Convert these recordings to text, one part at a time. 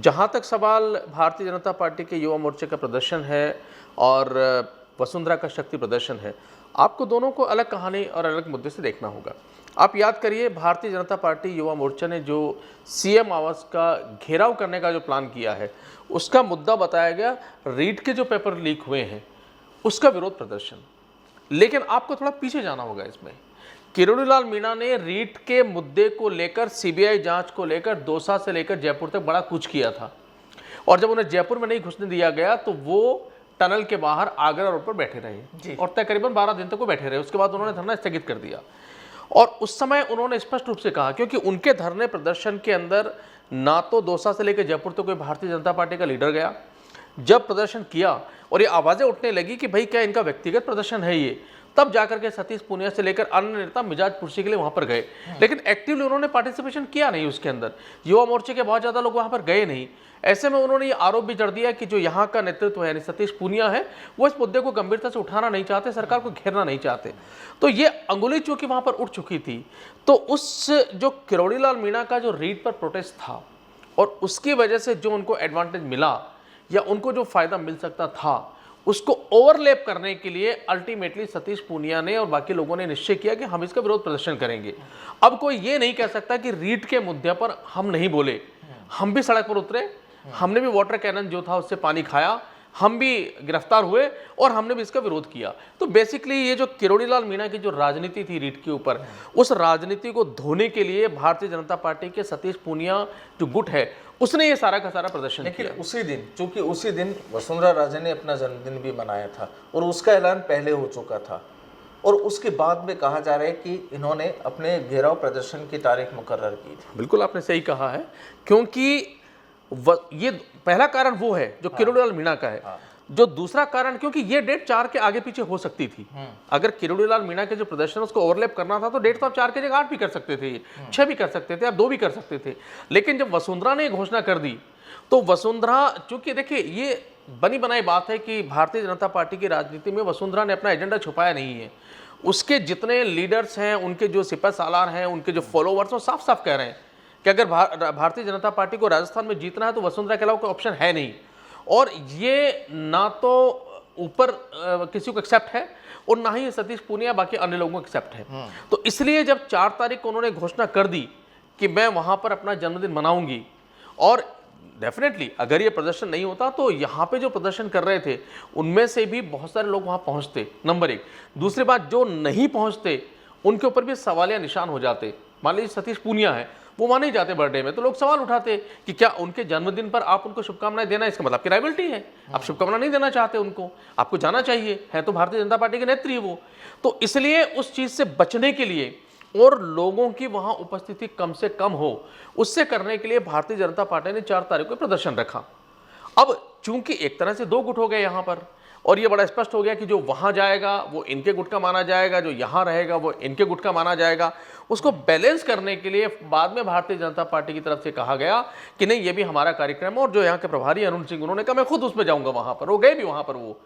जहाँ तक सवाल भारतीय जनता पार्टी के युवा मोर्चे का प्रदर्शन है और वसुंधरा का शक्ति प्रदर्शन है, आपको दोनों को अलग कहानी और अलग मुद्दे से देखना होगा। आप याद करिए, भारतीय जनता पार्टी युवा मोर्चा ने जो सीएम आवास का घेराव करने का जो प्लान किया है, उसका मुद्दा बताया गया रीट के जो पेपर लीक हुए हैं उसका विरोध प्रदर्शन। लेकिन आपको थोड़ा पीछे जाना होगा इसमें। किरोड़ीलाल मीणा ने रीट के मुद्दे को लेकर सीबीआई जांच को लेकर दौसा से लेकर जयपुर तक बड़ा कुछ किया था, और जब उन्हें जयपुर में नहीं घुसने दिया गया तो वो टनल के बाहर आगरा रोड पर बैठे रहे और तकरीबन 12 दिन तक वो बैठे रहे। उसके बाद उन्होंने धरना स्थगित कर दिया और उस समय उन्होंने स्पष्ट रूप से कहा, क्योंकि उनके धरने प्रदर्शन के अंदर ना तो दौसा से लेकर जयपुर तक कोई भारतीय जनता पार्टी का लीडर गया। जब प्रदर्शन किया और ये आवाज़ें उठने लगी कि भाई क्या इनका व्यक्तिगत प्रदर्शन है ये, तब जाकर के सतीश पूनिया से लेकर अन्य नेता मिजाज पुरसी के लिए वहां पर गए, लेकिन एक्टिवली उन्होंने पार्टिसिपेशन किया नहीं। उसके अंदर युवा मोर्चे के बहुत ज़्यादा लोग वहां पर गए नहीं। ऐसे में उन्होंने ये आरोप भी जड़ दिया कि जो यहाँ का नेतृत्व है यानी सतीश पूनिया है, वो इस मुद्दे को गंभीरता से उठाना नहीं चाहते, सरकार को घेरना नहीं चाहते। तो ये अंगुली चूंकि वहां पर उठ चुकी थी, तो उस जो किरोड़ीलाल मीणा का जो रीट पर प्रोटेस्ट था और उसकी वजह से जो उनको एडवांटेज मिला या उनको जो फायदा मिल सकता था, उसको ओवरलैप करने के लिए अल्टीमेटली सतीश पूनिया ने और बाकी लोगों ने निश्चय किया कि हम इसका विरोध प्रदर्शन करेंगे। अब कोई ये नहीं कह सकता कि रीट के मुद्दे पर हम नहीं बोले, हम भी सड़क पर उतरे, हमने भी वाटर कैनन जो था उससे पानी खाया, हम भी गिरफ्तार हुए और हमने भी इसका विरोध किया। तो बेसिकली ये जो किरोड़ीलाल मीणा की जो राजनीति थी रीट के ऊपर, उस राजनीति को धोने के लिए भारतीय जनता पार्टी के सतीश पूनिया जो गुट है उसने ये सारा का सारा प्रदर्शन किया। उसी दिन, चूंकि उसी दिन वसुंधरा राजे ने अपना जन्मदिन भी मनाया था और उसका ऐलान पहले हो चुका था, और उसके बाद में कहा जा रहा है कि इन्होंने अपने घेराव प्रदर्शन की तारीख मुकर्रर की थी। बिल्कुल आपने सही कहा है, क्योंकि ये पहला कारण वो है जो किरोड़ीलाल मीणा का है। जो दूसरा कारण, क्योंकि ये डेट 4 के आगे पीछे हो सकती थी। अगर किरोड़ीलाल मीणा के जो प्रदर्शन उसको ओवरलैप करना था तो डेट तो आप 4 के जगह 8 भी कर सकते थे, 6 भी कर सकते थे, आप 2 भी कर सकते थे। लेकिन जब वसुंधरा ने घोषणा कर दी तो वसुंधरा, चूंकि देखिए ये बनी बनाई बात है कि भारतीय जनता पार्टी की राजनीति में वसुंधरा ने अपना एजेंडा छुपाया नहीं है। उसके जितने लीडर्स हैं, उनके जो सिपह सालार हैं, उनके जो फॉलोवर्स, वो साफ साफ कह रहे हैं कि अगर भारतीय जनता पार्टी को राजस्थान में जीतना है तो वसुंधरा के अलावा कोई ऑप्शन है नहीं। और ये ना तो ऊपर किसी को एक्सेप्ट है और ना ही सतीश पूनिया बाकी अन्य लोगों को एक्सेप्ट है। तो इसलिए जब 4 तारीख को उन्होंने घोषणा कर दी कि मैं वहां पर अपना जन्मदिन मनाऊंगी, और डेफिनेटली अगर ये प्रदर्शन नहीं होता तो यहाँ पे जो प्रदर्शन कर रहे थे उनमें से भी बहुत सारे लोग वहां पहुंचते, नंबर 1। दूसरी बात, जो नहीं पहुंचते उनके ऊपर भी सवालिया निशान हो जाते। मान लीजिए सतीश पूनिया है, वो वहां नहीं जाते बर्थडे में, तो लोग सवाल उठाते कि क्या उनके जन्मदिन पर आप उनको शुभकामनाएं देना, इसका मतलब आपकी राइवल्टी है, आप शुभकामना नहीं देना चाहते उनको, आपको जाना चाहिए, है तो भारतीय जनता पार्टी के नेत्री वो। तो इसलिए उस चीज से बचने के लिए और लोगों की वहां उपस्थिति कम से कम हो, उससे करने के लिए भारतीय जनता पार्टी ने 4 तारीख को प्रदर्शन रखा। अब चूंकि एक तरह से 2 गुट हो गए यहां पर, और ये बड़ा स्पष्ट हो गया कि जो वहां जाएगा वो इनके गुट का माना जाएगा, जो यहां रहेगा वो इनके गुट का माना जाएगा। उसको बैलेंस करने के लिए बाद में भारतीय जनता पार्टी की तरफ से कहा गया कि नहीं, ये भी हमारा कार्यक्रम है, और जो यहाँ के प्रभारी अरुण सिंह, उन्होंने कहा मैं खुद उसमें जाऊंगा वहां पर, वो गए भी वहां पर वो,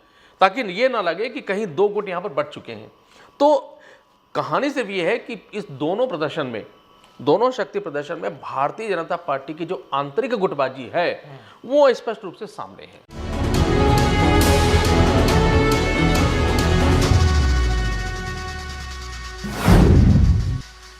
ताकि ये ना लगे कि कहीं 2 गुट यहाँ पर बढ़ चुके हैं। तो कहानी सिर्फ ये है कि इस दोनों प्रदर्शन में, दोनों शक्ति प्रदर्शन में भारतीय जनता पार्टी की जो आंतरिक गुटबाजी है वो स्पष्ट रूप से सामने है।